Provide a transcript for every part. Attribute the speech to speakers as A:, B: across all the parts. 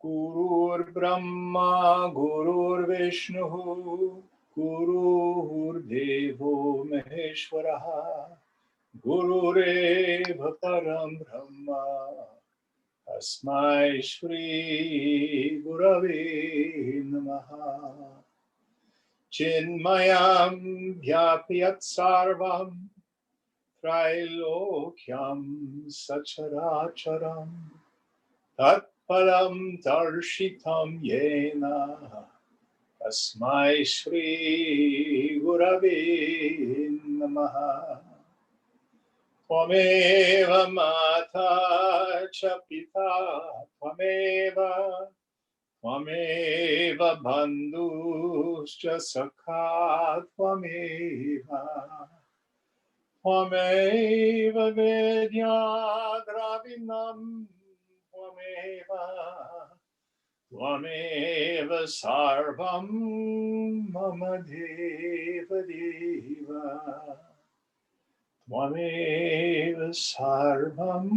A: Gurur Brahma, Gurur Vishnu, Gurur Devo Maheshwaraha, Gurureva Param Brahma, Tasmai Shri Gurave Namaha. Chinmayam Vyapyat Sarvam, Trailokyam Sacharacharam, Tatparam Darshitam Yena, Tasmai Shri Gurave Namaha. Tvameva Mata cha Pita, Tvameva Bandhuscha Sakha, Tvameva Vedya Dravinam, Tvameva Sarvam Mama Deva Deva, Tvameva Sarvam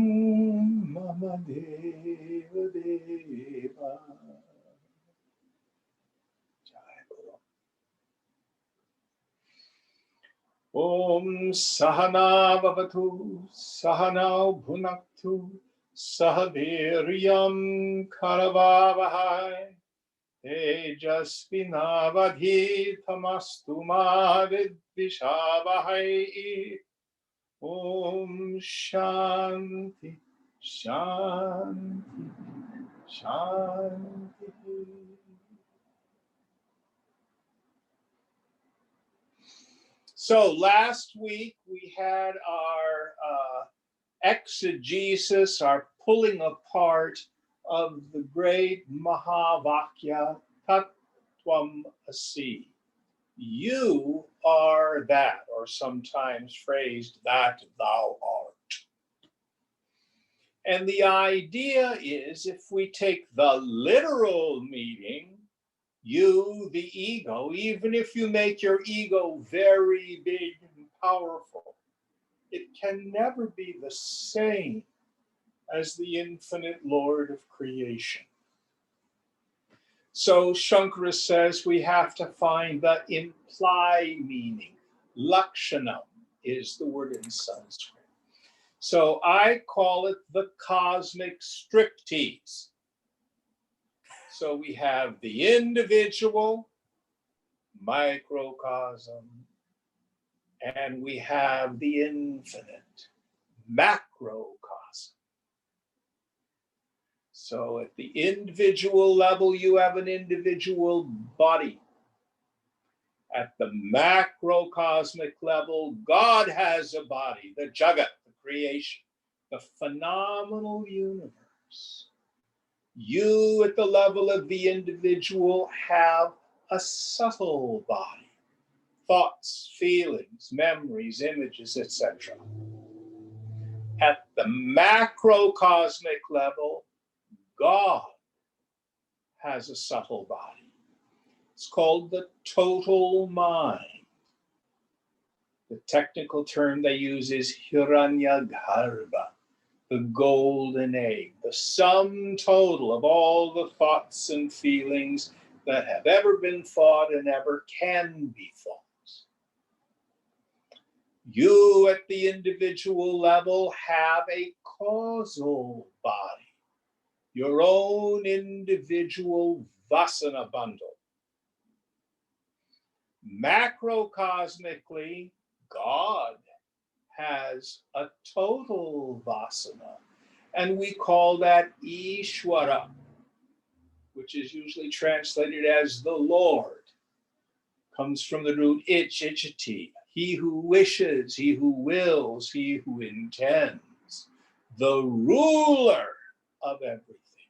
A: Mama Deva Deva. Om Sahana Vavatu, Sahana Bhunaktu, Sahaviryam Karavavahai, Tejasvinavadhi Tamastu Ma Vidvishavahai. Om Shanti, Shanti, Shanti. So last week we had our exegesis, our pulling apart of the great Mahavakya Tattvam Asi. You are that, or sometimes phrased, that thou art. And the idea is, if we take the literal meaning, you, the ego, even if you make your ego very big and powerful, it can never be the same as the infinite Lord of creation. So Shankara says we have to find the implied meaning. Lakshanam is the word in Sanskrit. So I call it the cosmic striptease. So we have the individual, microcosm, and we have the infinite, macrocosm. So at the individual level, you have an individual body. At the macrocosmic level, God has a body, the Jagat, the creation, the phenomenal universe. You, at the level of the individual, have a subtle body, thoughts, feelings, memories, images, etc. At the macrocosmic level, God has a subtle body. It's called the total mind. The technical term they use is Hiranyagarbha, the golden egg, the sum total of all the thoughts and feelings that have ever been thought and ever can be thought. You at the individual level have a causal body, your own individual vasana bundle. Macrocosmically, God has a total vasana, and we call that Ishwara, which is usually translated as the Lord. Comes from the root ich, ichati, he who wishes, he who wills, he who intends, the ruler of everything,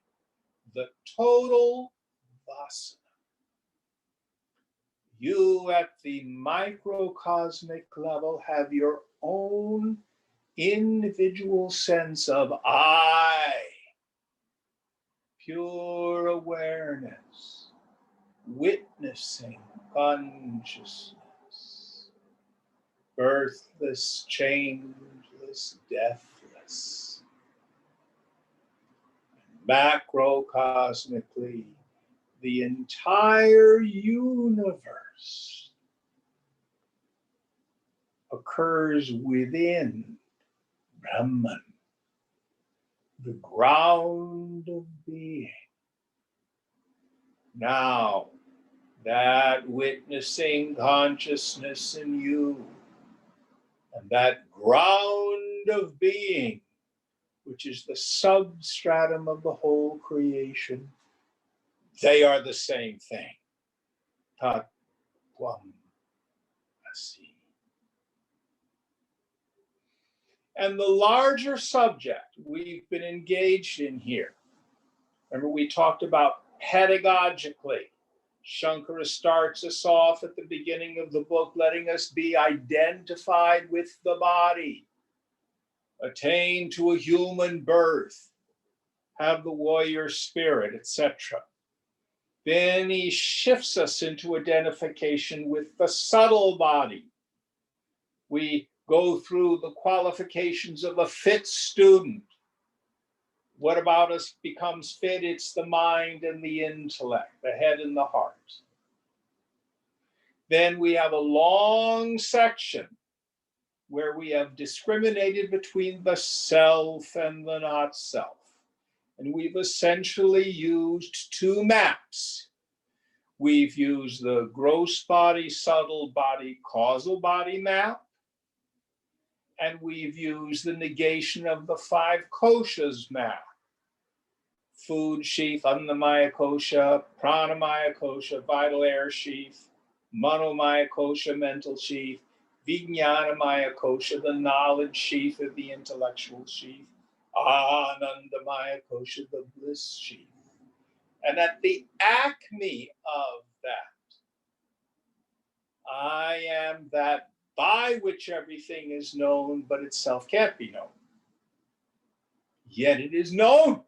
A: the total vasana. You at the microcosmic level have your own individual sense of I, pure awareness, witnessing consciousness, birthless, changeless, deathless. macrocosmically, the entire universe occurs within Brahman, the ground of being. Now, that witnessing consciousness in you and that ground of being, which is the substratum of the whole creation, they are the same thing. Tat Tvam Asi. And the larger subject we've been engaged in here, remember we talked about pedagogically. Shankara starts us off at the beginning of the book, letting us be identified with the body, attain to a human birth, have the warrior spirit, etc. Then he shifts us into identification with the subtle body. We go through the qualifications of a fit student. What about us becomes fit? It's the mind and the intellect, the head and the heart. Then we have a long section where we have discriminated between the self and the not self. And we've essentially used two maps. We've used the gross body, subtle body, causal body map. And we've used the negation of the five koshas map. Food sheath, annamaya kosha, pranamaya kosha, vital air sheath, manomaya kosha, mental sheath, vijnanamaya kosha, the knowledge sheath of the intellectual sheath, anandamaya kosha, the bliss sheath. And at the acme of that, I am that by which everything is known, but itself can't be known. Yet it is known.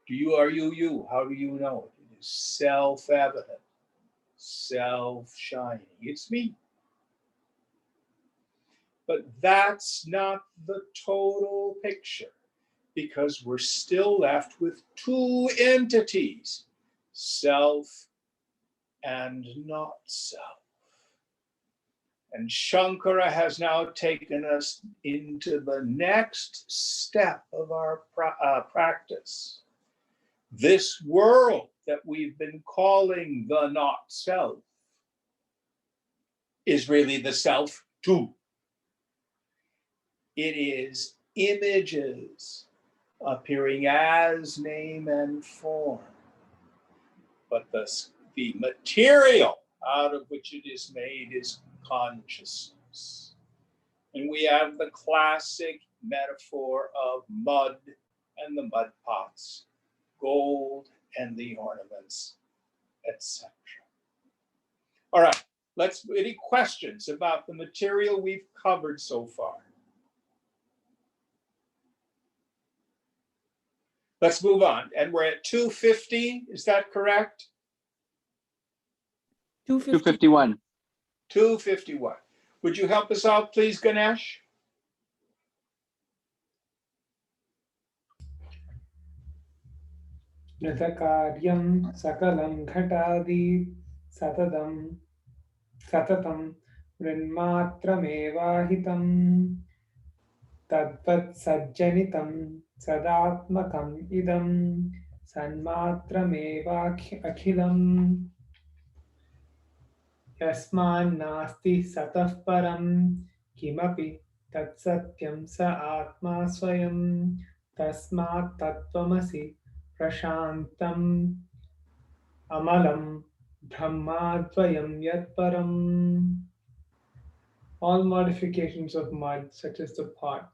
A: Do you, are you, you? How do you know it? It is self-evident, self-shining. It's me. But that's not the total picture, because we're still left with two entities, self and not self. And Shankara has now taken us into the next step of our practice. This world that we've been calling the not self is really the self too. It is images appearing as name and form, but the material out of which it is made is consciousness. And we have the classic metaphor of mud and the mud pots, gold and the ornaments, etc. All right, any questions about the material we've covered so far? Let's move on. And we're at 250, is that correct?
B: 251.
A: 251. Would you help us out, please, Ganesh?
C: Nitakaryam sakalam ghatadi satatam vrinmatramevahitam tadvat sajjanitam sadatmakam idam sanmatramevakhilam yasman nasti satah param kimapi tatsatyam sa atma swayam tasmat tattvamasi prashantam amalam brahmadvayam yatparam. All modifications of mud, such as the pot,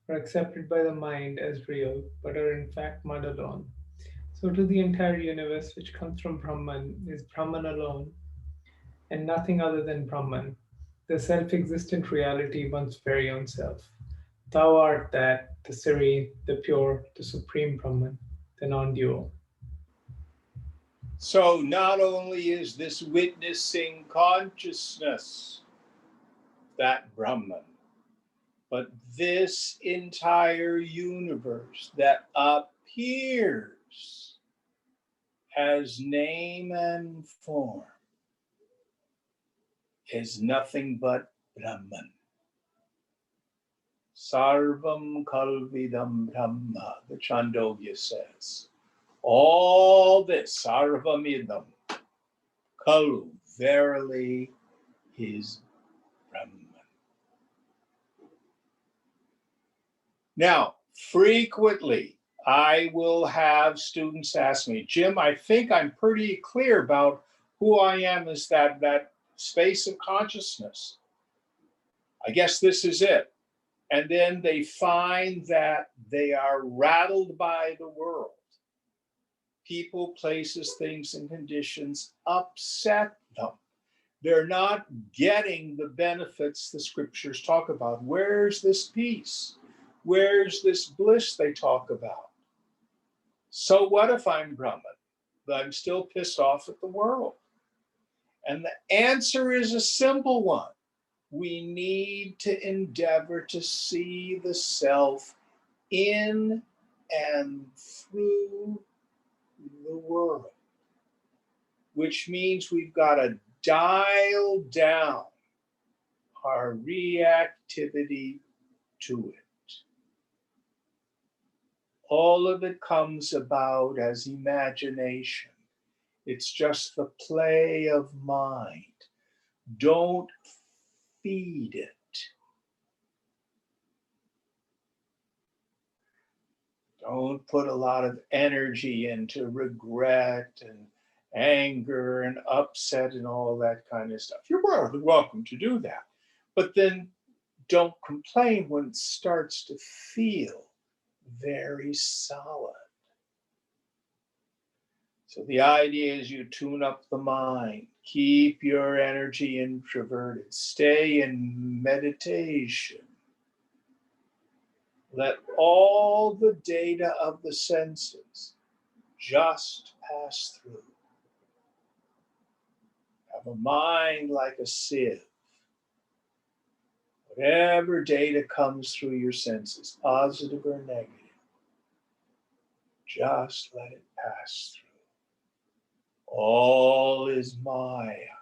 C: are accepted by the mind as real, but are in fact mud alone. So to the entire universe which comes from Brahman is Brahman alone, and nothing other than Brahman, the self-existent reality, one's very own self. Thou art that, the serene, the pure, the supreme Brahman, the non-dual.
A: So not only is this witnessing consciousness that Brahman, but this entire universe that appears as name and form is nothing but Brahman. Sarvam Kalvidam Brahma, the Chandogya says. All this, Sarvamidam, Kalu, verily is Brahman. Now, frequently, I will have students ask me, Jim, I think I'm pretty clear about who I am as that space of consciousness. I guess this is it. And then they find that they are rattled by the world. People, places, things, and conditions upset them. They're not getting the benefits the scriptures talk about. Where's this peace? Where's this bliss they talk about? So what if I'm Brahman? But I'm still pissed off at the world. And the answer is a simple one. We need to endeavor to see the self in and through the world, which means we've got to dial down our reactivity to it. All of it comes about as imagination. It's just the play of mind. Don't feed it. Don't put a lot of energy into regret and anger and upset and all that kind of stuff. You're welcome to do that. But then don't complain when it starts to feel very solid. So the idea is you tune up the mind, keep your energy introverted, stay in meditation. Let all the data of the senses just pass through. Have a mind like a sieve. Whatever data comes through your senses, positive or negative, just let it pass through. All is Maya.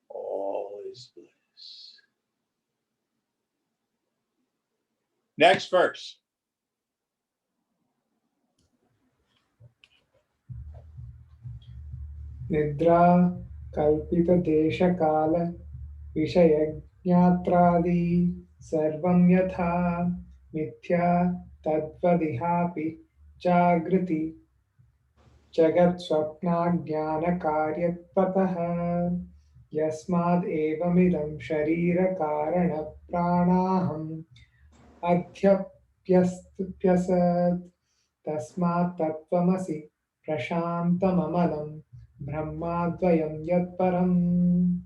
A: All is bliss. Next verse.
C: Nidra kalpita desha kala vishayajñatradi sarvam yatha mithya tadvadihapi jagriti jagat swapna jnana karyatpatah yasmad evamidam sharira karana pranaham adhyapyasat tasmat tattvamasi prashantamamalam brahmadvayam yatparam.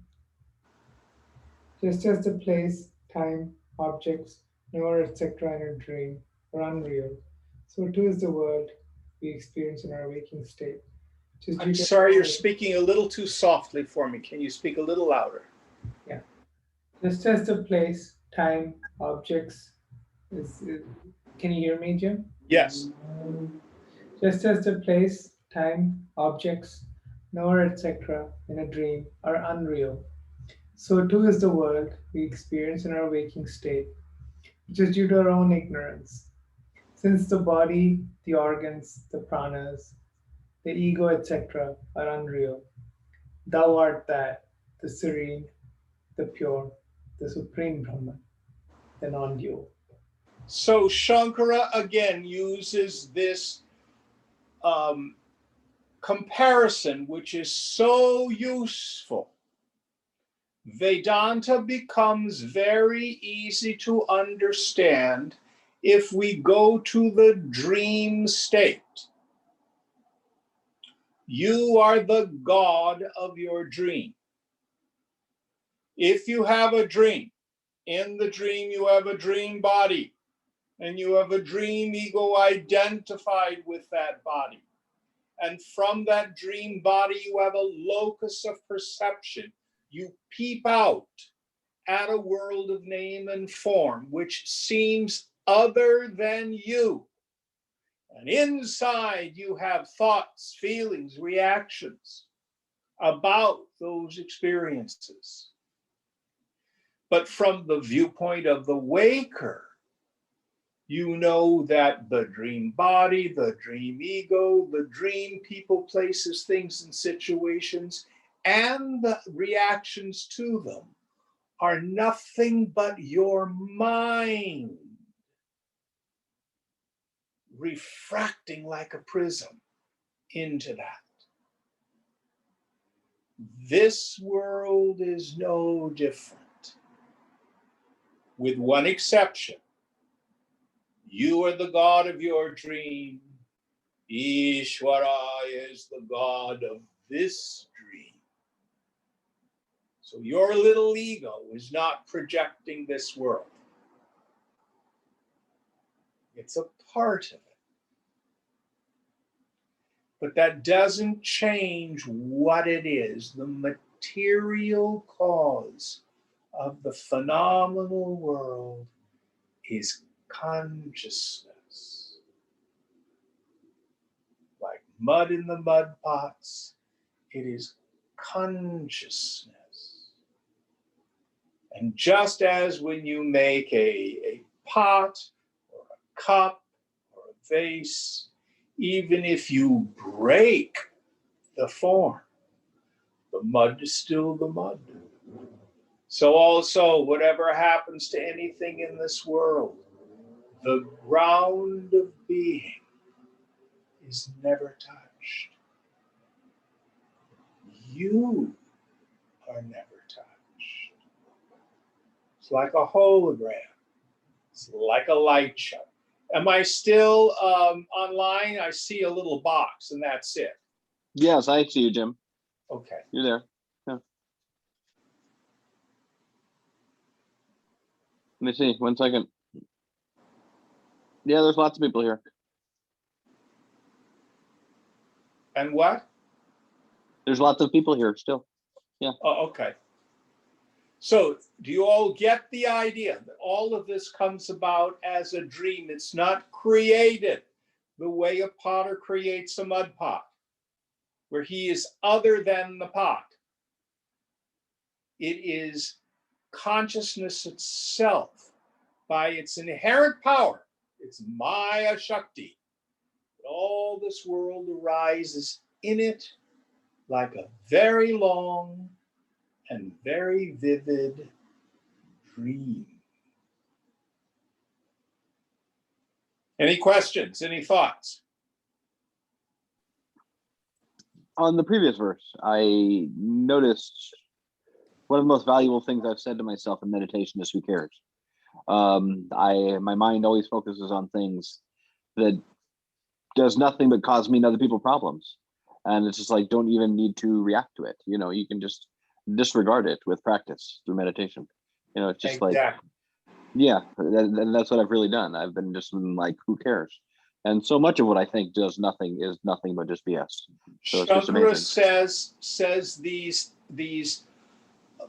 C: Just as the place, time, objects, nor etc. in a dream are unreal, so too is the world we experience in our waking state.
A: I'm sorry, you're speaking a little too softly for me. Can you speak a little louder?
C: Yeah. Just as the place, time, objects can you hear me, Jim?
A: Yes.
C: Just as the place, time, objects, nor etc. in a dream are unreal, so too is the world we experience in our waking state, which is due to our own ignorance. Since the body, the organs, the pranas, the ego, etc., are unreal, thou art that, the serene, the pure, the supreme Brahman, the non-dual.
A: So Shankara again uses this comparison, which is so useful. Vedanta becomes very easy to understand if we go to the dream state. You are the God of your dream. If you have a dream, in the dream you have a dream body, and you have a dream ego identified with that body. And from that dream body, you have a locus of perception. You peep out at a world of name and form, which seems other than you. And inside you have thoughts, feelings, reactions about those experiences. But from the viewpoint of the waker, you know that the dream body, the dream ego, the dream people, places, things, and situations, and the reactions to them are nothing but your mind refracting like a prism into that. This world is no different, with one exception. You are the God of your dream. Ishvara is the God of this dream. So your little ego is not projecting this world. It's a part of it. But that doesn't change what it is. The material cause of the phenomenal world is consciousness. Like mud in the mud pots, it is consciousness. And just as when you make a pot or a cup or a vase, even if you break the form, the mud is still the mud. So also, whatever happens to anything in this world, the ground of being is never touched. You are never touched. It's like a hologram. It's like a light show. Am I still online? I see a little box and that's it.
B: Yes, I see you, Jim.
A: Okay.
B: You're there. Yeah. Let me see. 1 second. Yeah, there's lots of people here.
A: And what?
B: There's lots of people here still. Yeah.
A: Oh, okay. So do you all get the idea that all of this comes about as a dream? It's not created the way a potter creates a mud pot, where he is other than the pot. It is consciousness itself by its inherent power. It's Maya Shakti. All this world arises in it like a very long and very vivid dream. Any questions? Any thoughts?
B: On the previous verse, I noticed one of the most valuable things I've said to myself in meditation is who cares? My mind always focuses on things that does nothing but cause me and other people problems. And it's just like, don't even need to react to it. You know, you can just disregard it with practice through meditation. You know, it's just
A: Exactly.
B: like, yeah, and that's what I've really done. I've been just like, who cares? And so much of what I think does nothing is nothing but just BS. So it's just
A: Shankara
B: amazing.
A: says these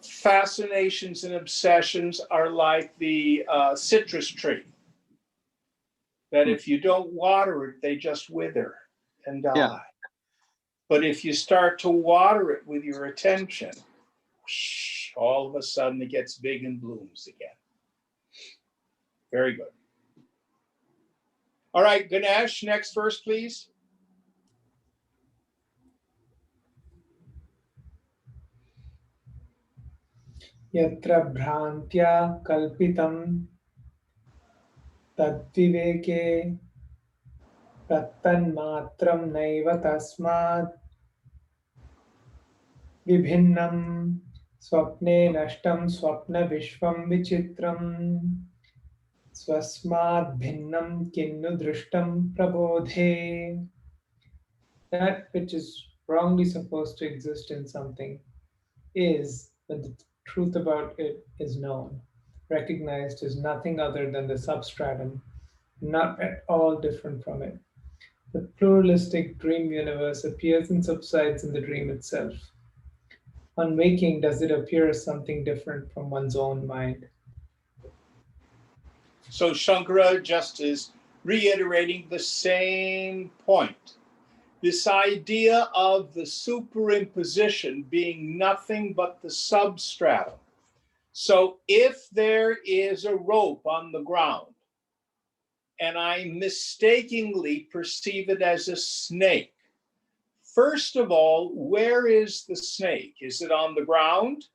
A: fascinations and obsessions are like the citrus tree. That if you don't water it, they just wither and die.
B: Yeah.
A: But if you start to water it with your attention, all of a sudden it gets big and blooms again. Very good. All right, Ganesh, next verse, please.
C: Yatra bhrantya kalpitam tadviveke tattanmatram naiva tasmat vibhinnam swapne nashtam swapna vishvam vichitram swasmat bhinnam kinnu drishtam prabodhe. That which is wrongly supposed to exist in something is, when the truth about it is known, recognized as nothing other than the substratum, not at all different from it. The pluralistic dream universe appears and subsides in the dream itself. On waking, does it appear as something different from one's own mind?
A: So Shankara just is reiterating the same point. This idea of the superimposition being nothing but the substratum. So if there is a rope on the ground and I mistakenly perceive it as a snake, first of all, where is the snake? Is it on the ground?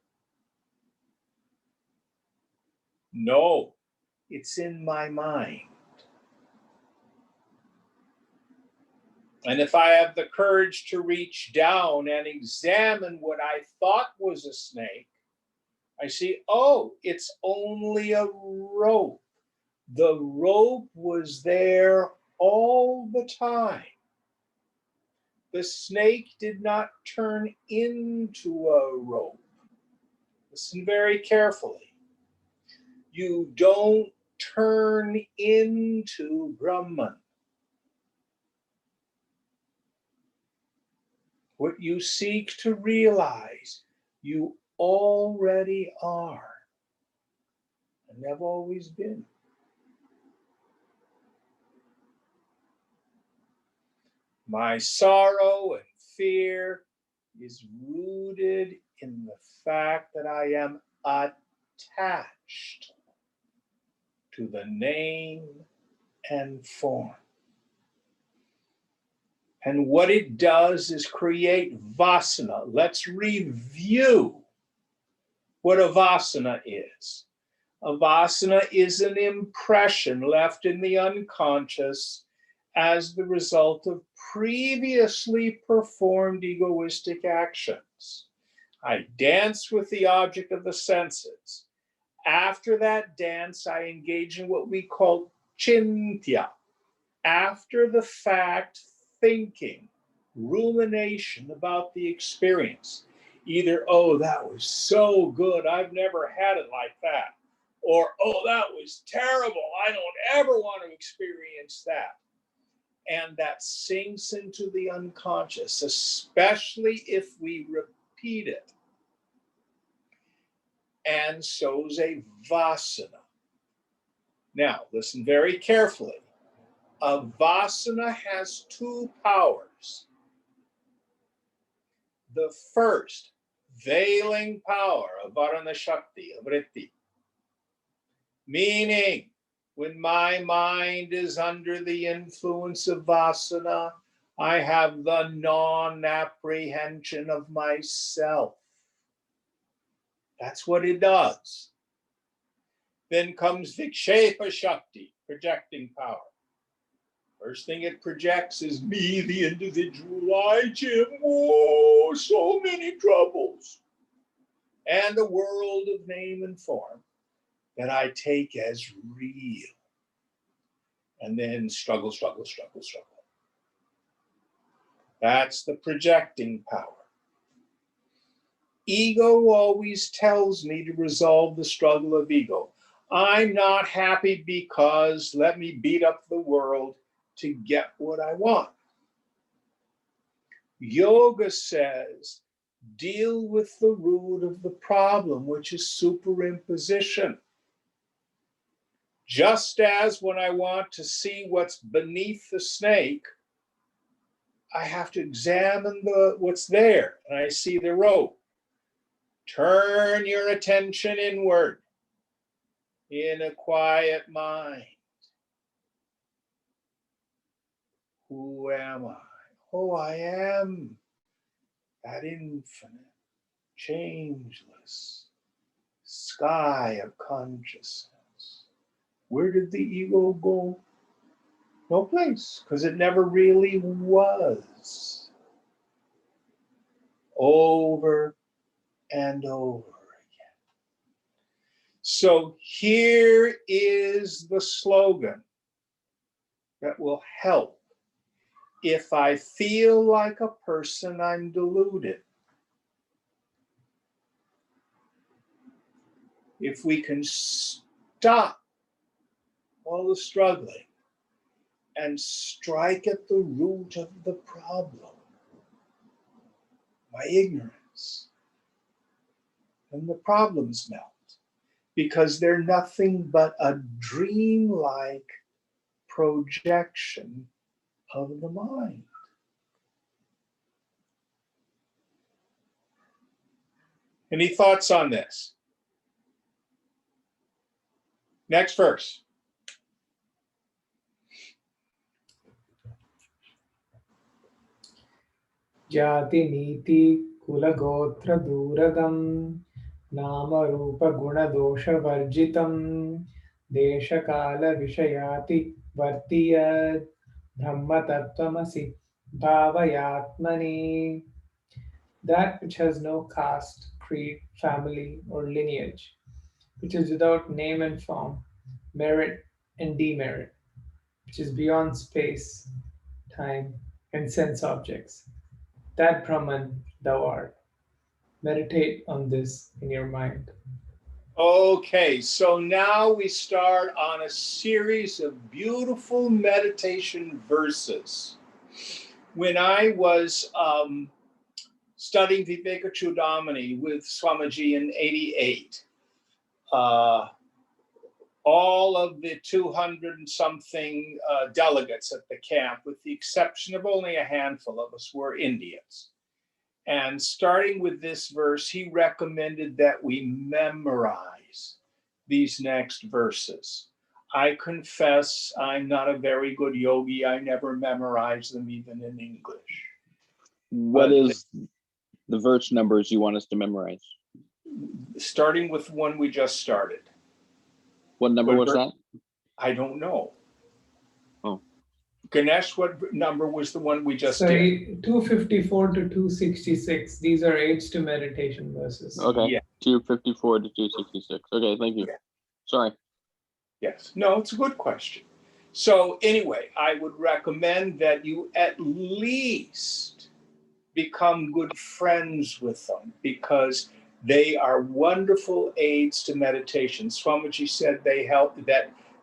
A: No, it's in my mind. And if I have the courage to reach down and examine what I thought was a snake, I see, oh, it's only a rope. The rope was there all the time. The snake did not turn into a rope. Listen very carefully. You don't turn into Brahman. What you seek to realize, you already are and have always been. My sorrow and fear is rooted in the fact that I am attached to the name and form. And what it does is create vasana. Let's review what a vasana is. A vasana is an impression left in the unconscious as the result of previously performed egoistic actions. I dance with the object of the senses. After that dance, I engage in what we call chintya, after the fact thinking, rumination about the experience. Either, oh, that was so good, I've never had it like that. Or, oh, that was terrible, I don't ever want to experience that. And that sinks into the unconscious, especially if we repeat it. And so's a vasana. Now, listen very carefully. A vasana has two powers. The first, veiling power, avarana shakti, vritti. Meaning, when my mind is under the influence of vasana, I have the non-apprehension of myself. That's what it does. Then comes vikshepa shakti, projecting power. First thing it projects is me, the individual. I, Jim, whoa, so many troubles. And a world of name and form that I take as real. And then struggle, struggle, struggle, struggle. That's the projecting power. Ego always tells me to resolve the struggle of ego. I'm not happy because let me beat up the world to get what I want. Yoga says, deal with the root of the problem, which is superimposition. Just as when I want to see what's beneath the snake, I have to examine what's there, and I see the rope. Turn your attention inward in a quiet mind. Who am I? Oh, I am that infinite, changeless sky of consciousness. Where did the ego go? No place, because it never really was. Over and over again. So here is the slogan that will help. If I feel like a person, I'm deluded. If we can stop all the struggling and strike at the root of the problem, my ignorance, then the problems melt, because they're nothing but a dreamlike projection of the mind. Any thoughts on this? Next verse.
C: Jati niti kula gotra duragam nama rupa guna dosha varjitam desha kala vishayati vartiyad brahma tattvamasi bhavayatmani. That which has no caste, creed, family, or lineage, which is without name and form, merit and demerit, which is beyond space, time, and sense objects. That Brahman thou art. Meditate on this in your mind.
A: Okay, so now we start on a series of beautiful meditation verses. When I was studying Viveka Chudamani with Swamiji in '88, all of the 200 and something delegates at the camp, with the exception of only a handful of us, were Indians. And starting with this verse, he recommended that we memorize these next verses. I confess I'm not a very good yogi. I never memorize them even in English.
B: What is the verse numbers you want us to memorize?
A: Starting with one we just started.
B: What number was that?
A: I don't know.
B: Oh.
A: Ganesh, what number was the one we just
C: So
A: did?
C: 254 to 266. These are aids to meditation verses.
B: Okay.
A: Yeah.
B: 254 to 266. Okay, thank you.
A: Yeah.
B: Sorry.
A: Yes. No, it's a good question. So anyway, I would recommend that you at least become good friends with them, because they are wonderful aids to meditation. Swamiji said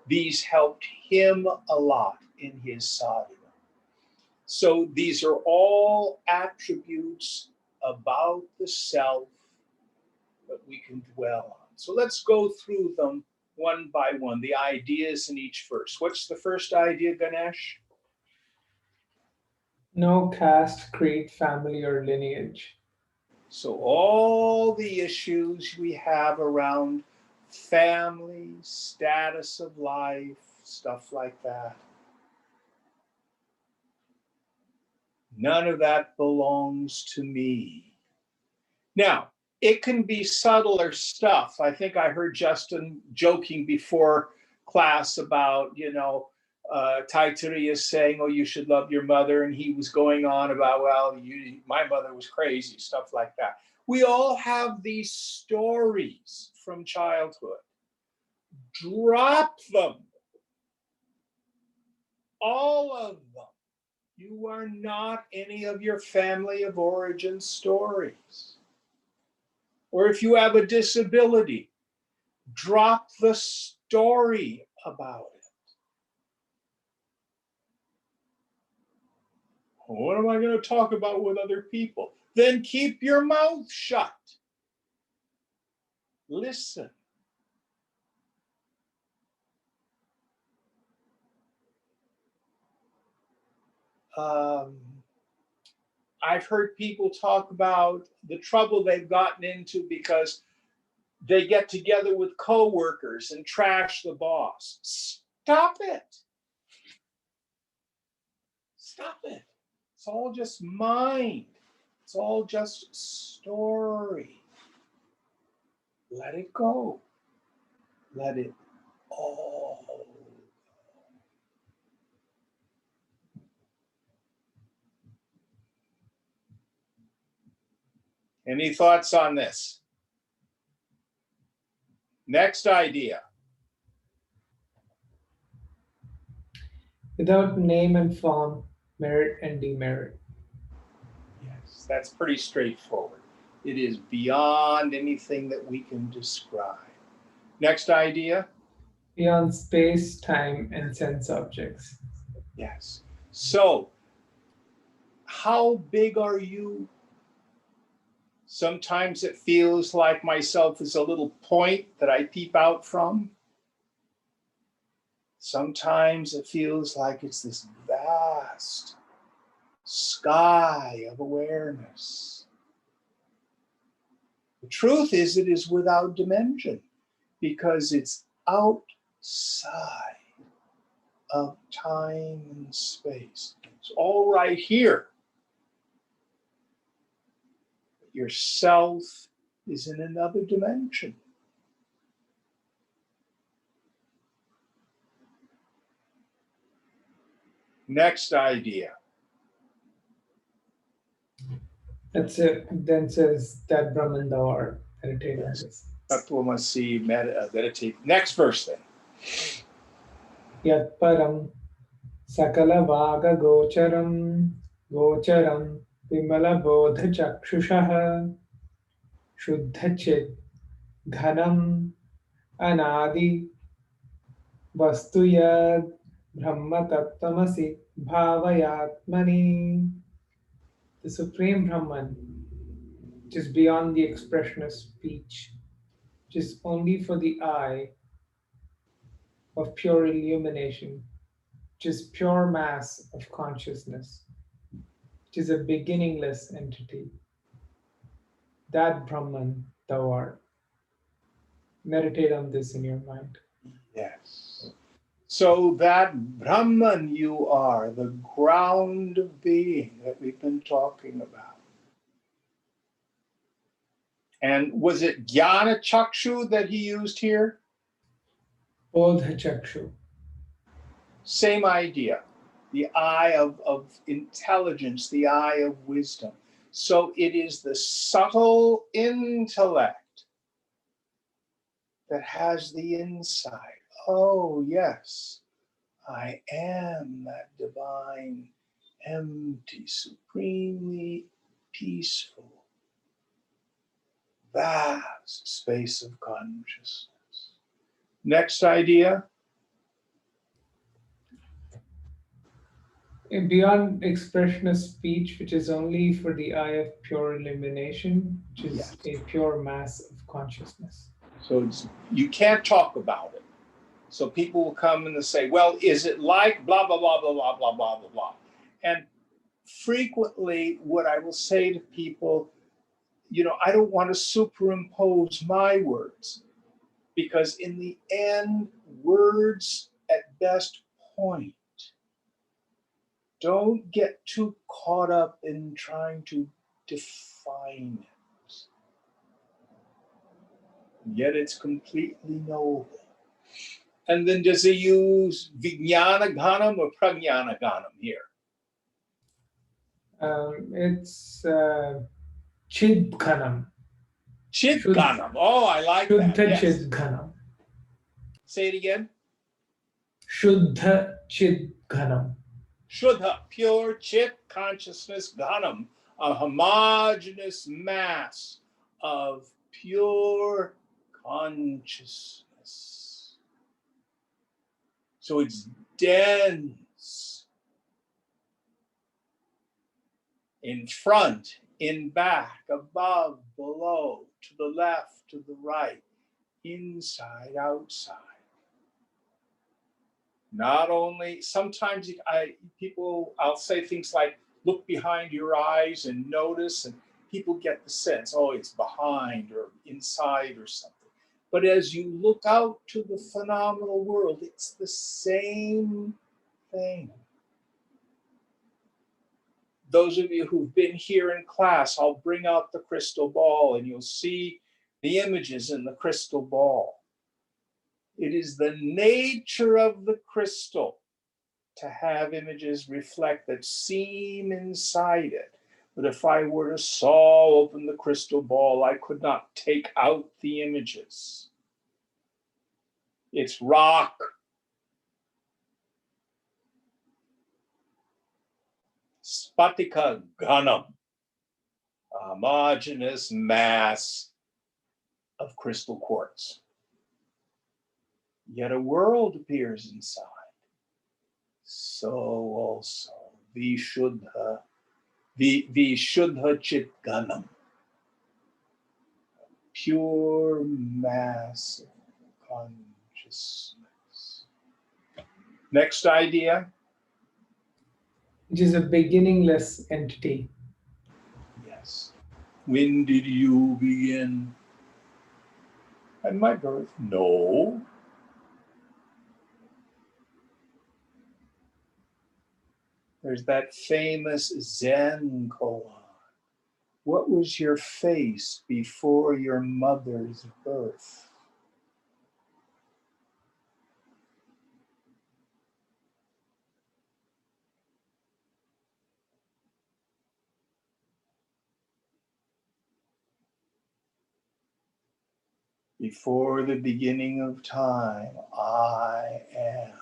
A: these helped him a lot in his sadhana. So these are all attributes about the self that we can dwell on. So let's go through them one by one, the ideas in each verse. What's the first idea, Ganesh?
C: No caste, creed, family, or lineage.
A: So all the issues we have around family, status of life, stuff like that, none of that belongs to me. Now, it can be subtler stuff. I think I heard Justin joking before class about, Taittiriya saying, oh, you should love your mother. And he was going on about, well, my mother was crazy, stuff like that. We all have these stories from childhood. Drop them. All of them. You are not any of your family of origin stories. Or if you have a disability, drop the story about it. What am I going to talk about with other people? Then keep your mouth shut. Listen. I've heard people talk about the trouble they've gotten into because they get together with coworkers and trash the boss. Stop it. Stop it. It's all just mind. It's all just story. Let it go. Let it all go. Any thoughts on this? Next idea.
C: Without name and form, merit and demerit.
A: Yes, that's pretty straightforward. It is beyond anything that we can describe. Next idea.
C: Beyond space, time, and sense objects.
A: Yes. So, how big are you? Sometimes it feels like myself is a little point that I peep out from. Sometimes it feels like it's this vast sky of awareness. The truth is, it is without dimension because it's outside of time and space. It's all right here. Yourself is in another dimension. Next idea.
C: That's it. Then says that Brahman thou art. Meditate on this.
A: Tatvamasi, meditate. Next verse then.
C: Yat param sakala vaga gocharam vimala bodha chakshushaha shuddha chit ghanam anadi vastu yad brahma tattvamasi bhavayatmani. The supreme Brahman, which is beyond the expression of speech, which is only for the eye of pure illumination, which is pure mass of consciousness, which is a beginningless entity. That Brahman thou art. Meditate on this in your mind.
A: Yes. So that Brahman you are, the ground of being that we've been talking about. And was it Jnana Chakshu that he used here?
C: Bodha Chakshu.
A: Same idea. The eye of intelligence, the eye of wisdom. So it is the subtle intellect that has the insight. Oh, yes, I am that divine, empty, supremely peaceful, vast space of consciousness. Next idea.
C: And beyond expression of speech, which is only for the eye of pure illumination, which is
A: Yes.
C: a pure mass of consciousness.
A: So you can't talk about it. So people will come and they'll say, well, is it like blah, blah, blah, blah, blah, blah, blah, blah, blah. And frequently what I will say to people, I don't want to superimpose my words because in the end, words at best point. Don't get too caught up in trying to define it. Yet it's completely noble. And then does he use Vijnana Ghanam or Prajnana Ghanam here?
C: It's Chid Ghanam.
A: Chid Ghanam. Oh, I like that.
C: Shuddha
A: Yes.
C: Chid Ghanam.
A: Say it again.
C: Shuddha Chid Ghanam.
A: Shuddha, pure Chit consciousness Ghanam, a homogeneous mass of pure consciousness. So it's dense. In front, in back, above, below, to the left, to the right, inside, outside. Not only, sometimes I'll say things like, look behind your eyes and notice, and people get the sense, oh, it's behind or inside or something. But as you look out to the phenomenal world, it's the same thing. Those of you who've been here in class, I'll bring out the crystal ball and you'll see the images in the crystal ball. It is the nature of the crystal to have images reflect that seem inside it. But if I were to saw open the crystal ball, I could not take out the images. It's rock. Spatika Ghanam, a homogeneous mass of crystal quartz. Yet a world appears inside. So also Vishuddha Chit Ghanam, pure mass of consciousness. Next idea.
C: Which is a beginningless entity.
A: Yes. When did you begin? At my birth? No. There's that famous Zen koan. What was your face before your mother's birth? Before the beginning of time, I am.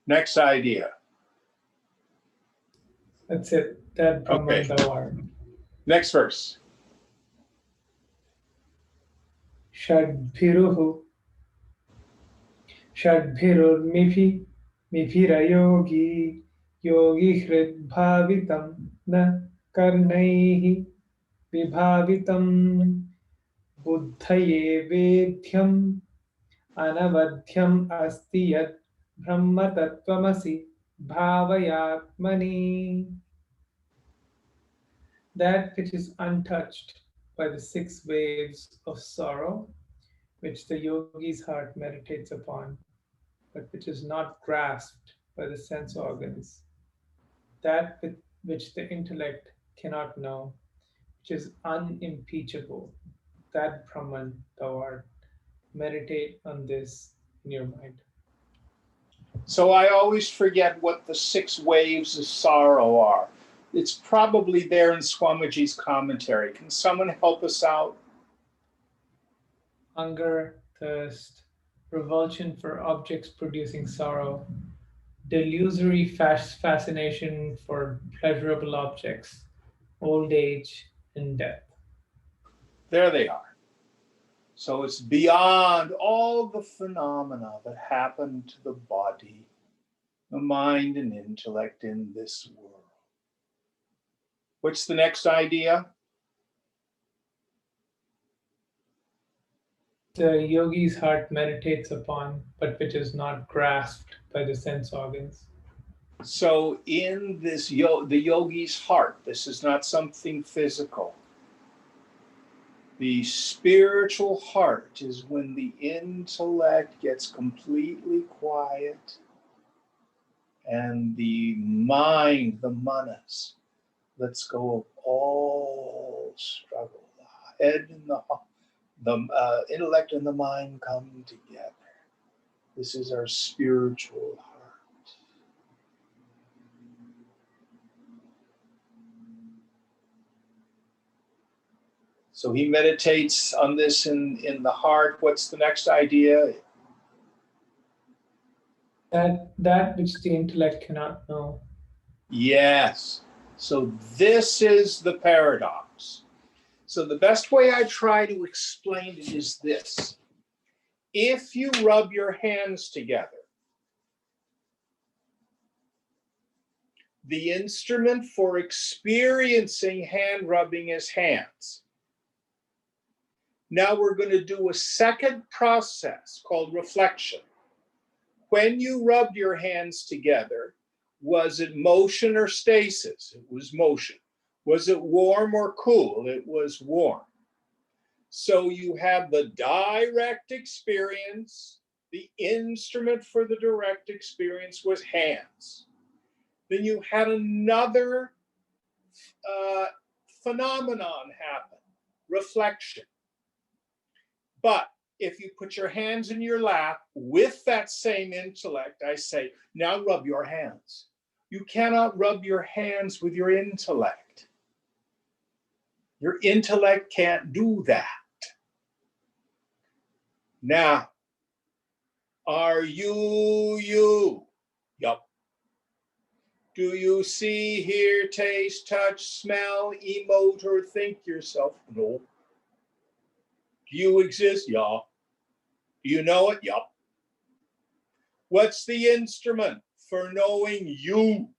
A: Next idea.
C: That's it. That Brahman
A: Okay.
C: thou art.
A: Next verse.
C: Shadbhiruhu. Shadbhirurmiphi. Mipirayogi. Yogi hrid bhavitam. Na karnaihi. Vibhavitam. Buddhaye vedhyam. Anavadhyam asti yad. Brahma tattvamasi. Bhavayatmani. That which is untouched by the 6 waves of sorrow, which the yogi's heart meditates upon, but which is not grasped by the sense organs, that which the intellect cannot know, which is unimpeachable, that Brahman thou art. Meditate on this in your mind.
A: So I always forget what the 6 waves of sorrow are. It's probably there in Swamiji's commentary. Can someone help us out?
C: Hunger, thirst, revulsion for objects producing sorrow, delusory fascination for pleasurable objects, old age, and death.
A: There they are. So it's beyond all the phenomena that happen to the body, the mind, and intellect in this world. What's the next idea?
C: The yogi's heart meditates upon, but which is not grasped by the sense organs.
A: So in this, the yogi's heart, this is not something physical. The spiritual heart is when the intellect gets completely quiet and the mind, the manas, lets go of all struggle. The head and the intellect and the mind come together. This is our spiritual heart. So he meditates on this in the heart. What's the next idea?
C: That which the intellect cannot know.
A: Yes. So this is the paradox. So the best way I try to explain it is this. If you rub your hands together, the instrument for experiencing hand rubbing is hands. Now we're going to do a second process called reflection. When you rubbed your hands together, was it motion or stasis? It was motion. Was it warm or cool? It was warm. So you have the direct experience. The instrument for the direct experience was hands. Then you had another phenomenon happen, reflection. But if you put your hands in your lap with that same intellect, I say, now rub your hands. You cannot rub your hands with your intellect. Your intellect can't do that. Now, are you you? Yup. Do you see, hear, taste, touch, smell, emote, or think yourself? No. Do you exist? Yeah. Do you know it? Yup. What's the instrument for knowing you?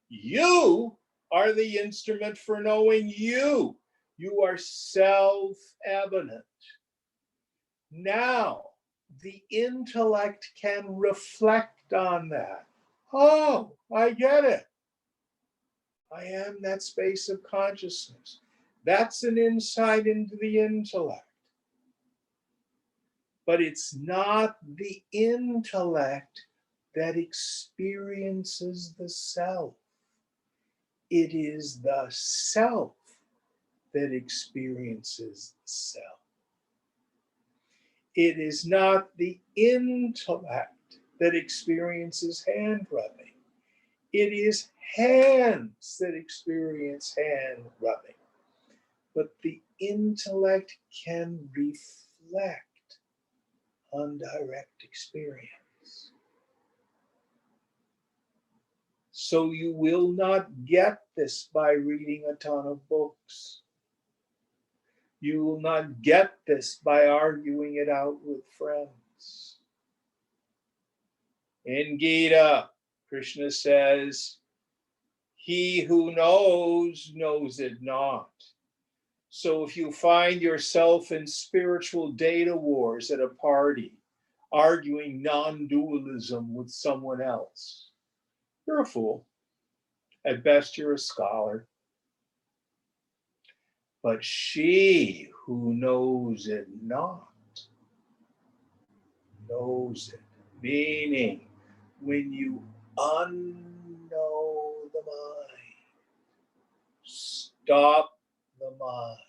A: You are the instrument for knowing you. You are self-evident. Now, the intellect can reflect on that. Oh, I get it. I am that space of consciousness. That's an insight into the intellect. But it's not the intellect that experiences the self. It is the self that experiences the self. It is not the intellect that experiences hand rubbing. It is hands that experience hand rubbing. But the intellect can reflect on direct experience. So you will not get this by reading a ton of books. You will not get this by arguing it out with friends. In Gita, Krishna says, he who knows, knows it not. So if you find yourself in spiritual data wars at a party, arguing non-dualism with someone else, you're a fool. At best, you're a scholar. But she who knows it not, knows it. Meaning, when you unknow the mind, stop the mind.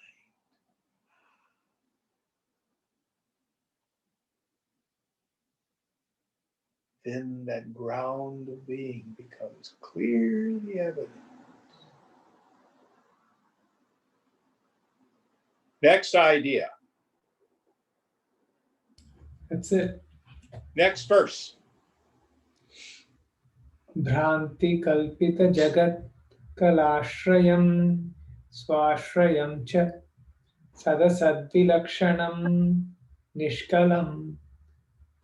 A: Then that ground of being becomes clearly evident. Next idea.
C: That's it.
A: Next verse.
C: Bhranti kalpita jagat kalashrayam swashrayam cha sadasadvilakshanam nishkalam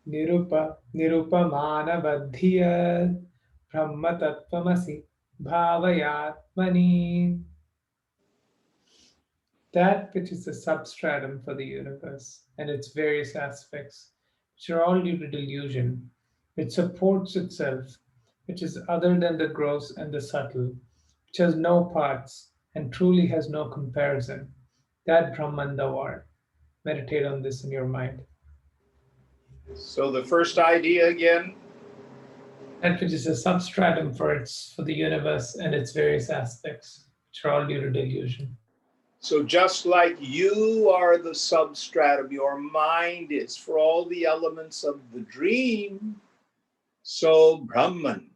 C: nirupamanavadhyad brahma tattvamasi bhavayatmani. That which is the substratum for the universe and its various aspects, which are all due to delusion, which supports itself, which is other than the gross and the subtle, which has no parts and truly has no comparison. That Brahman thou art. Meditate on this in your mind.
A: So the first idea again.
C: That which is a substratum for the universe and its various aspects, which are all due to delusion.
A: So just like you are the substratum, your mind is for all the elements of the dream, so Brahman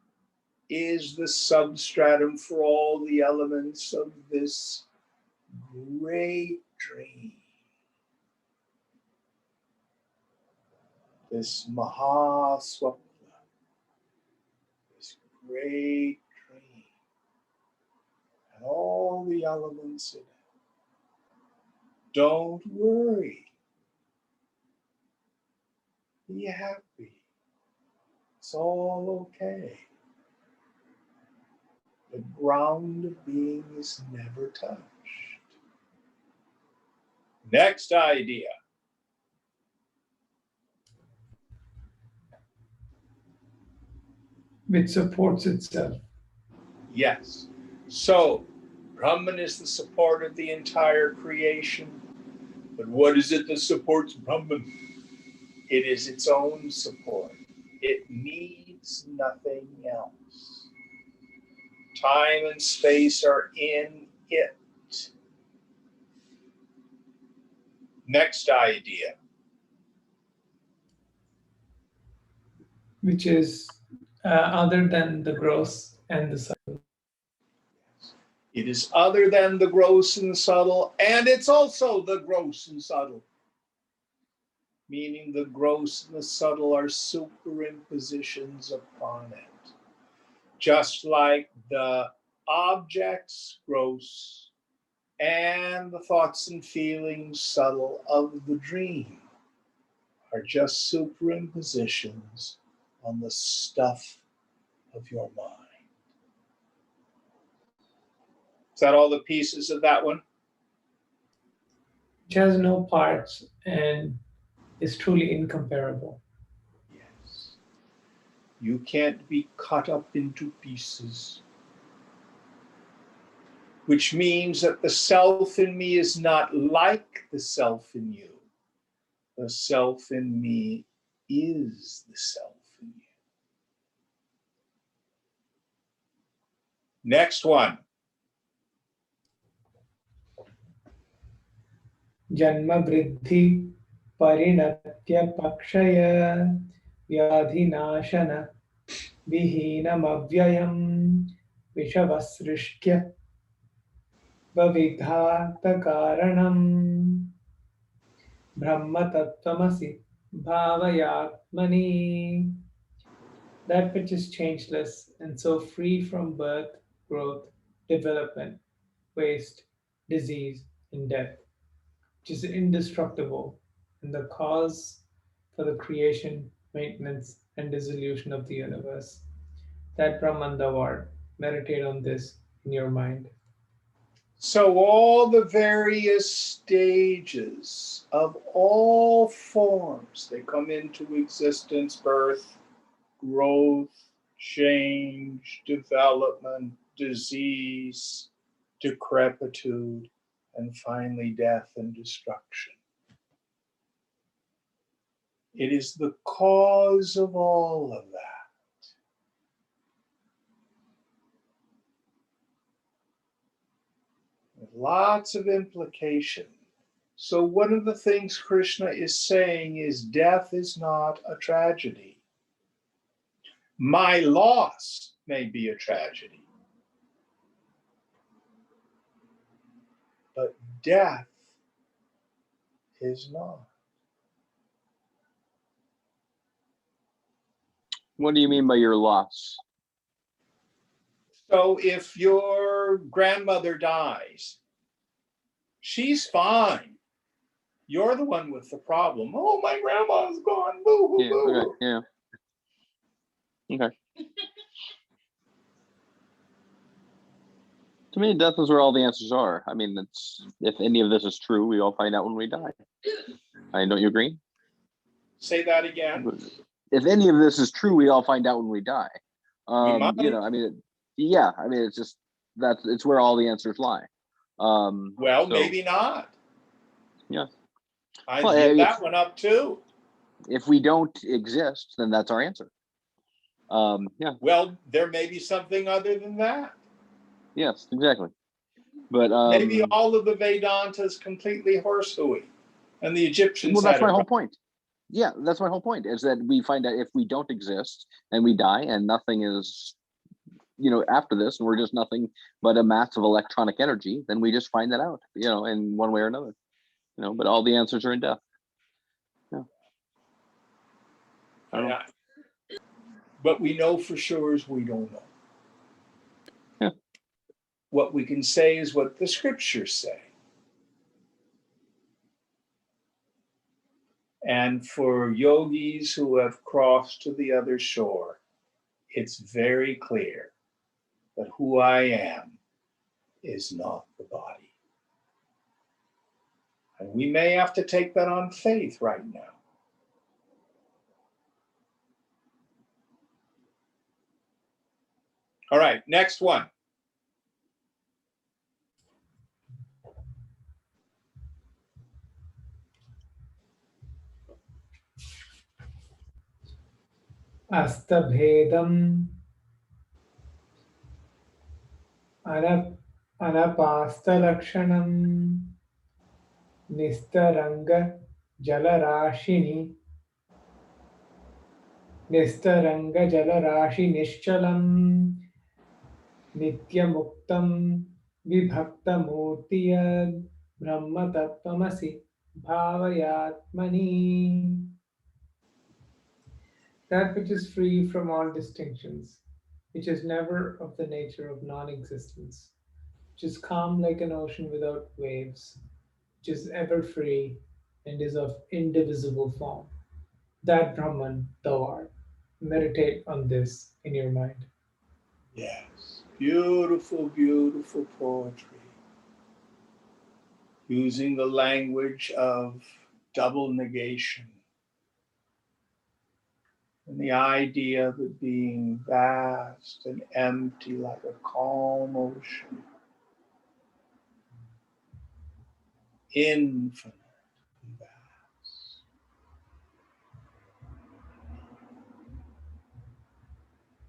A: is the substratum for all the elements of this great dream. This Mahaswapna, this great dream, and all the elements in it. Don't worry. Be happy. It's all okay. The ground of being is never touched. Next idea.
C: Which supports itself.
A: Yes. So, Brahman is the support of the entire creation. But what is it that supports Brahman? It is its own support. It needs nothing else. Time and space are in it. Next idea.
C: Which is other than the gross and the subtle.
A: It is other than the gross and subtle, and it's also the gross and subtle. Meaning the gross and the subtle are superimpositions upon it. Just like the objects, gross, and the thoughts and feelings, subtle, of the dream are just superimpositions on the stuff of your mind. Is that all the pieces of that one?
C: Which has no parts and is truly incomparable.
A: Yes. You can't be cut up into pieces, which means that the self in me is not like the self in you. The self in me is the self in you. Next one.
C: Janma vriddhi parinatya pakshaya vyadhinashana vihinam avyayam vishavasrishtya vavidhata karanam brahma tattvamasi bhavayatmani. That which is changeless and so free from birth, growth, development, waste, disease, and death, which is indestructible and the cause for the creation, maintenance, and dissolution of the universe. That Brahman thou art. Meditate on this in your mind.
A: So all the various stages of all forms, they come into existence: birth, growth, change, development, disease, decrepitude, and finally death and destruction. It is the cause of all of that. With lots of implication. So one of the things Krishna is saying is death is not a tragedy. My loss may be a tragedy, but death is not.
B: What do you mean by your loss?
A: So if your grandmother dies, she's fine. You're the one with the problem. Oh, my grandma's gone. Boo, boo,
B: Yeah,
A: boo.
B: okay, yeah. Okay. To me, death is where all the answers are. I mean, it's if any of this is true, we all find out when we die. Don't you agree?
A: Say that again.
B: If any of this is true, we all find out when we die.
A: might.
B: You know, I mean, yeah, I mean, it's just it's where all the answers lie.
A: Well, maybe not.
B: Yeah.
A: I
B: Well,
A: give that one up too.
B: If we don't exist, then that's our answer. Yeah.
A: Well, there may be something other than that.
B: Yes, exactly. But
A: Maybe all of the Vedantas completely horse hooey, and the Egyptians.
B: Well, that's my whole point. Yeah, that's my whole point. Is that we find out if we don't exist and we die, and nothing is, you know, after this, and we're just nothing but a mass of electronic energy, then we just find that out, you know, in one way or another. You know, but all the answers are in death. Yeah. I don't know.
A: What we know for sure is we don't know.
B: Yeah.
A: What we can say is what the scriptures say. And for yogis who have crossed to the other shore, it's very clear that who I am is not the body. And we may have to take that on faith right now. All right, next one.
C: Astabhedam anapastalakshanam nistaranga jalarashini nischchalam nityamuktam vibhaktamurtiyad brahma tattvamasi bhavayatmani. That which is free from all distinctions, which is never of the nature of non-existence, which is calm like an ocean without waves, which is ever free and is of indivisible form. That Brahman thou art. Meditate on this in your mind.
A: Yes, beautiful, beautiful poetry. Using the language of double negation. And the idea of it being vast and empty like a calm ocean. Infinite and vast.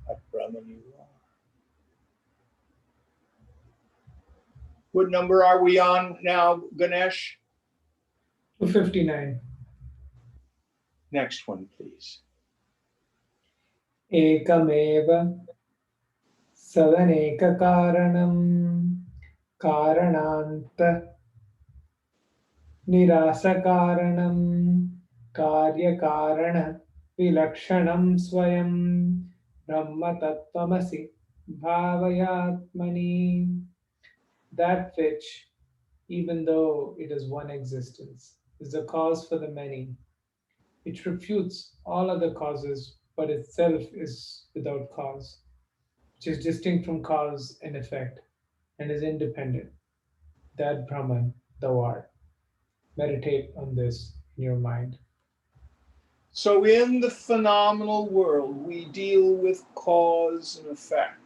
A: Like Brahman you are. What number are we on now, Ganesh?
C: 259.
A: Next one, please.
C: Ekameva sadaneka karanam karananta nirasa karanam karya karana vilakshanam swayam brahma tattvamasi bhavayatmani. That which, even though it is one existence, is the cause for the many. It refutes all other causes, but itself is without cause, which is distinct from cause and effect, and is independent. That Brahman, thou art. Meditate on this in your mind.
A: So in the phenomenal world, we deal with cause and effect.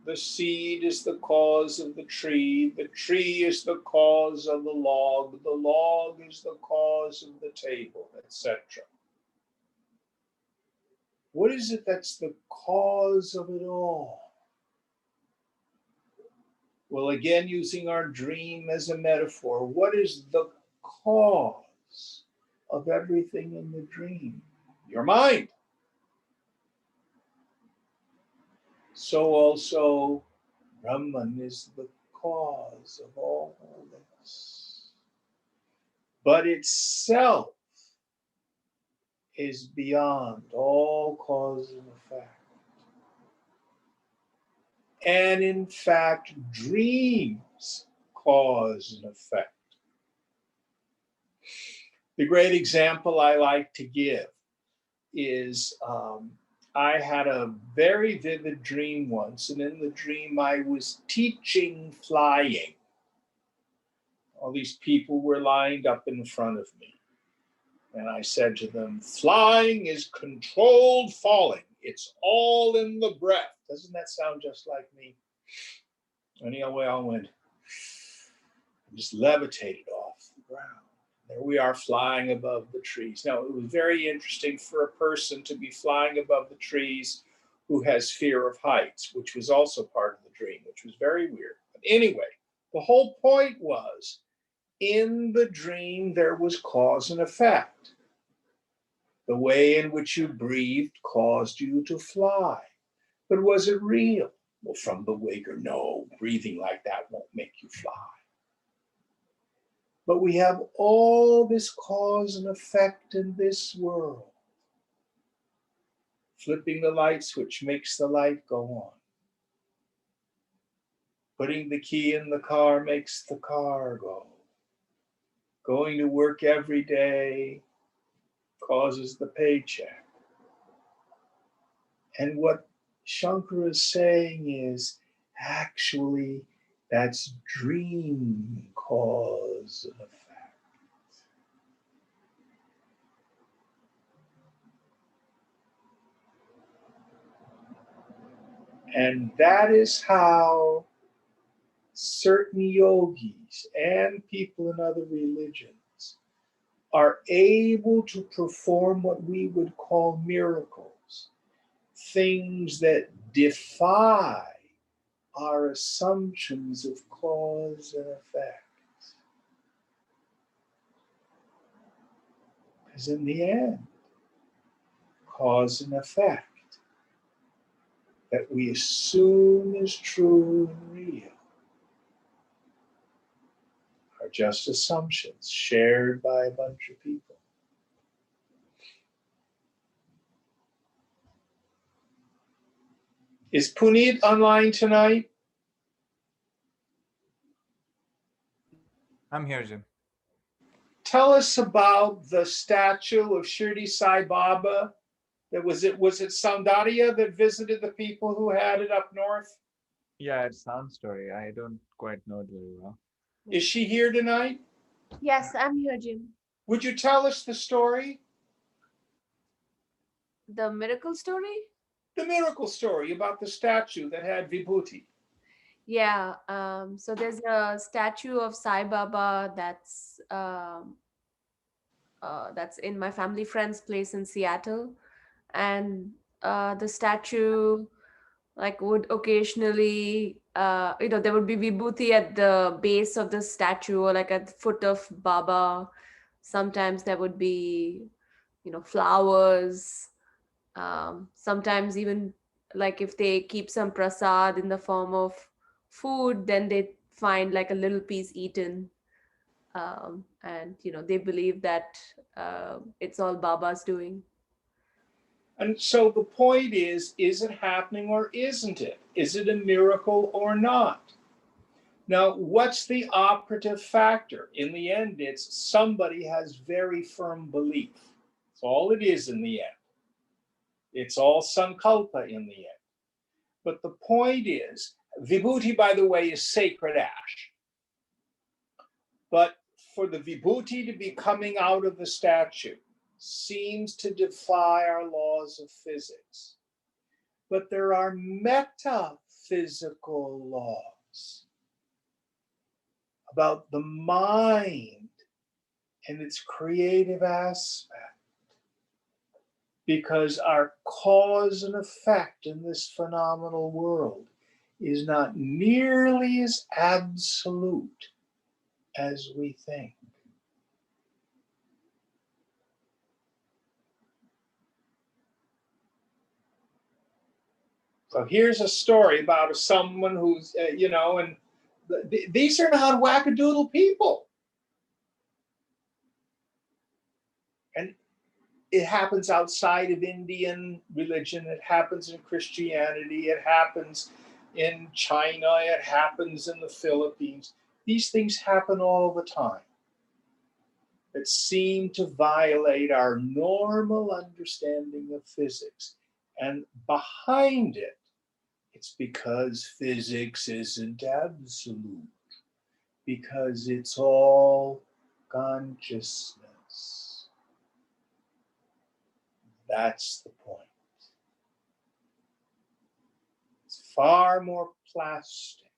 A: The seed is the cause of the tree is the cause of the log is the cause of the table, etc. What is it that's the cause of it all? Well, again, using our dream as a metaphor, what is the cause of everything in the dream? Your mind. So also, Brahman is the cause of all this. But itself is beyond all cause and effect. And in fact, dreams cause and effect. The great example I like to give is I had a very vivid dream once, and in the dream I was teaching flying. All these people were lined up in front of me. And I said to them, flying is controlled falling. It's all in the breath. Doesn't that sound just like me? And we all went, just levitated off the ground. There we are flying above the trees. Now, it was very interesting for a person to be flying above the trees who has fear of heights, which was also part of the dream, which was very weird. But anyway, the whole point was, in the dream, there was cause and effect. The way in which you breathed caused you to fly. But was it real? Well, from the Uyghur, no, breathing like that won't make you fly. But we have all this cause and effect in this world. Flipping the light switch makes the light go on. Putting the key in the car makes the car go. Going to work every day causes the paycheck. And what Shankara is saying is, actually, that's dream cause and effect. And that is how certain yogis and people in other religions are able to perform what we would call miracles, things that defy our assumptions of cause and effect. Because in the end, cause and effect that we assume is true and real are just assumptions shared by a bunch of people. Is Puneet online tonight?
D: I'm here, Jim.
A: Tell us about the statue of Shirdi Sai Baba. Was it Soundarya that visited the people who had it up north?
D: Yeah, it sounds story. I don't quite know it very well.
A: Is she here tonight?
E: Yes, I'm here, Jim.
A: Would you tell us the story?
E: The miracle story?
A: The miracle story about the statue that had vibhuti.
E: Yeah. So there's a statue of Sai Baba that's in my family friend's place in Seattle, and the statue like would occasionally there would be vibhuti at the base of the statue or like at the foot of Baba. Sometimes there would be flowers. Sometimes even like if they keep some prasad in the form of food, then they find like a little piece eaten. And they believe that it's all Baba's doing.
A: And so the point is it happening or isn't it? Is it a miracle or not? Now, what's the operative factor? In the end, it's somebody has very firm belief. That's all it is in the end. It's all sankalpa in the end. But the point is, vibhuti, by the way, is sacred ash. But for the vibhuti to be coming out of the statue seems to defy our laws of physics. But there are metaphysical laws about the mind and its creative aspect. Because our cause and effect in this phenomenal world is not nearly as absolute as we think. So here's a story about someone who's, and these are not wackadoodle people. And it happens outside of Indian religion. It happens in Christianity. It happens in China. It happens in the Philippines. These things happen all the time that seem to violate our normal understanding of physics. And behind it, it's because physics isn't absolute, because it's all consciousness. That's the point. It's far more plastic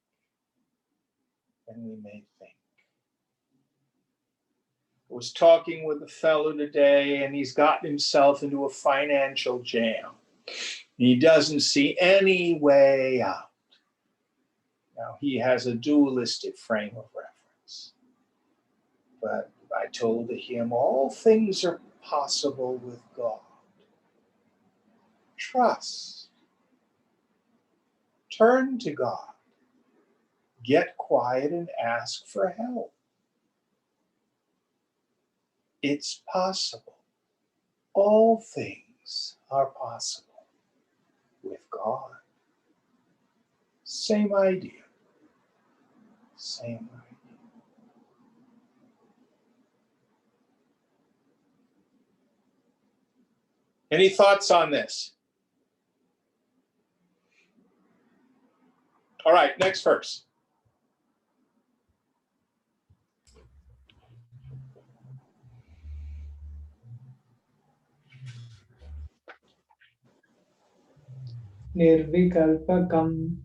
A: than we may think. I was talking with a fellow today, and he's gotten himself into a financial jam. He doesn't see any way out. Now, he has a dualistic frame of reference. But I told him, all things are possible with God. Trust. Turn to God. Get quiet and ask for help. It's possible. All things are possible with God. Same idea. Same idea. Any thoughts on this? All right, next verse.
C: Nirvikalpakam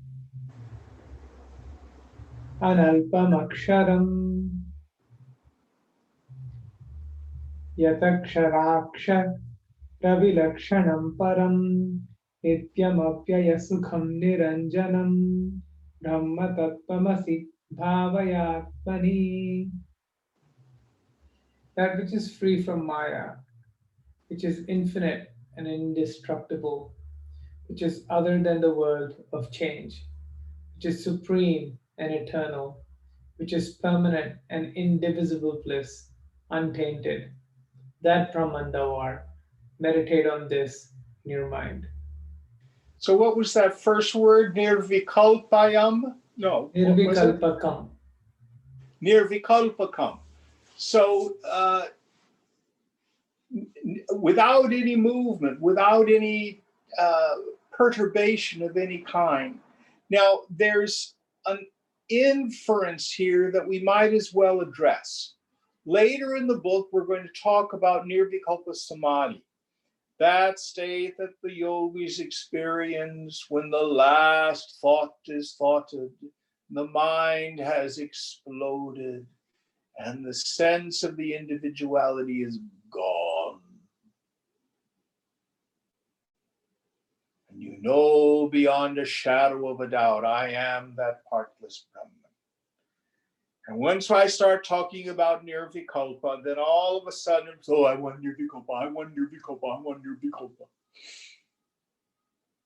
C: Analpamaksharam Yataksharaksha Ravilakshanam Param Nityamapyayasukham Niranjanam Brahma Tattvamasi Bhavayatmani. That which is free from Maya, which is infinite and indestructible, which is other than the world of change, which is supreme and eternal, which is permanent and indivisible bliss, untainted. That Brahman thou art. Meditate on this in your mind.
A: So what was that first word? Nirvikalpayam? No.
C: Nirvikalpakam.
A: Nirvikalpakam. So without any movement, without any perturbation of any kind. Now, there's an inference here that we might as well address. Later in the book, we're going to talk about Nirvikalpa Samadhi. That state that the yogis experience when the last thought is thoughted, the mind has exploded, and the sense of the individuality is gone. And you know beyond a shadow of a doubt, I am that partless Brahman. And once I start talking about nirvikalpa, then all of a sudden, oh, I want nirvikalpa, I want nirvikalpa, I want nirvikalpa.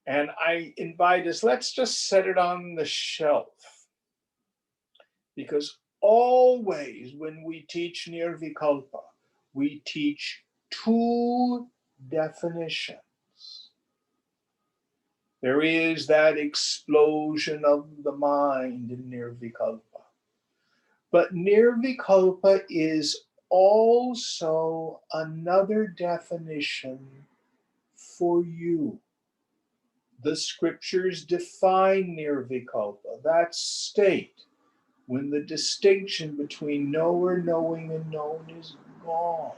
A: And I invite us, let's just set it on the shelf. Because always when we teach nirvikalpa, we teach two definitions. There is that explosion of the mind in nirvikalpa. But nirvikalpa is also another definition for you. The scriptures define nirvikalpa, that state when the distinction between knower, knowing, and known is gone.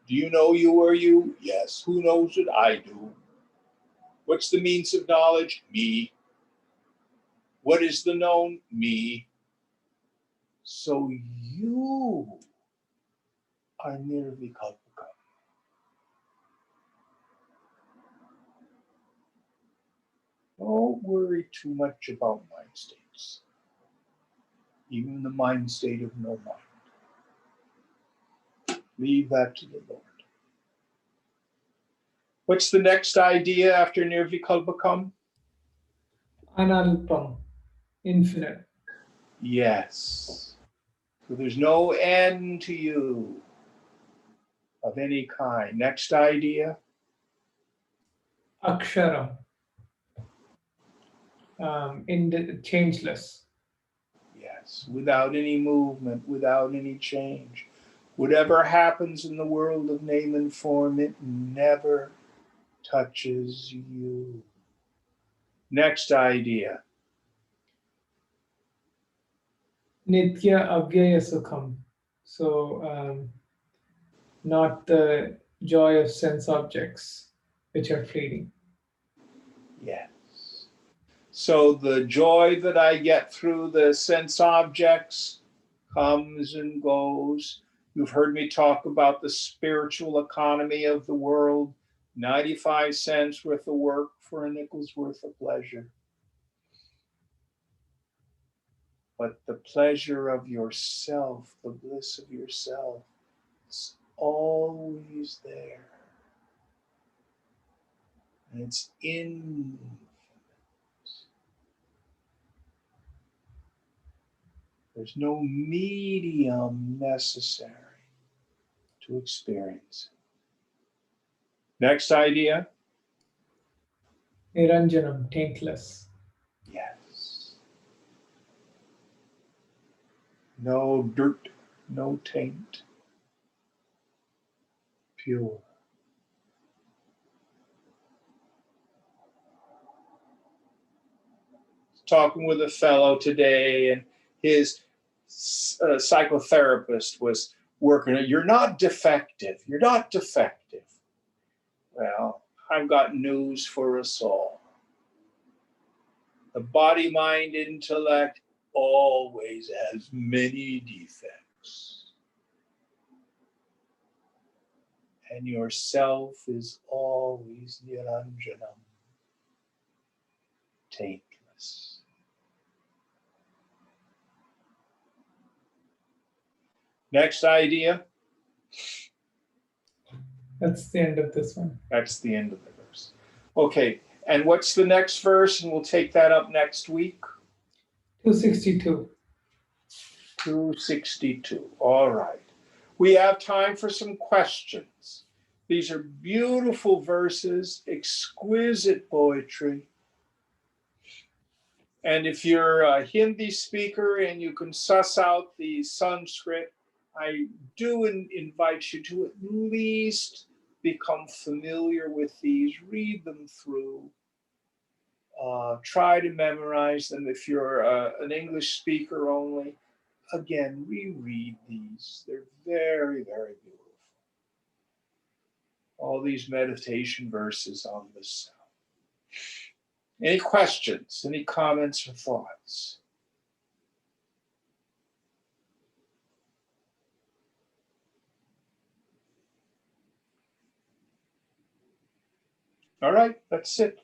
A: Do you know you are you? Yes. Who knows it? I do. What's the means of knowledge? Me. What is the known? Me. So you are nirvikalpa. Don't worry too much about mind states, even the mind state of no mind. Leave that to the Lord. What's the next idea after nirvikalpakam?
C: Analpam, infinite.
A: Yes. So there's no end to you of any kind. Next idea?
C: Aksharam, changeless.
A: Yes. Without any movement, without any change. Whatever happens in the world of name and form, it never touches you. Next idea.
C: Nitya Avyaya Sukham. So, not the joy of sense objects, which are fleeting.
A: Yes. So the joy that I get through the sense objects comes and goes. You've heard me talk about the spiritual economy of the world. 95 cents worth of work for a nickel's worth of pleasure. But the pleasure of yourself, the bliss of yourself, is always there. And it's infinite. There's no medium necessary to experience it. Next idea?
C: Niranjanam, taintless.
A: Yes. No dirt, no taint. Pure. Talking with a fellow today, and his psychotherapist was working it. You're not defective. You're not defective. Well, I've got news for us all. The body, mind, intellect always has many defects. And yourself is always niranjanam, taintless. Next idea?
C: That's the end of this one.
A: That's the end of the verse. Okay, and what's the next verse? And we'll take that up next week.
C: 262.
A: 262. All right. We have time for some questions. These are beautiful verses, exquisite poetry. And if you're a Hindi speaker and you can suss out the Sanskrit, I do invite you to at least become familiar with these, read them through, try to memorize them. If you're an English speaker only, again, reread these. They're very, very beautiful. all these meditation verses on the sound. Any questions, any comments or thoughts? All right, that's it.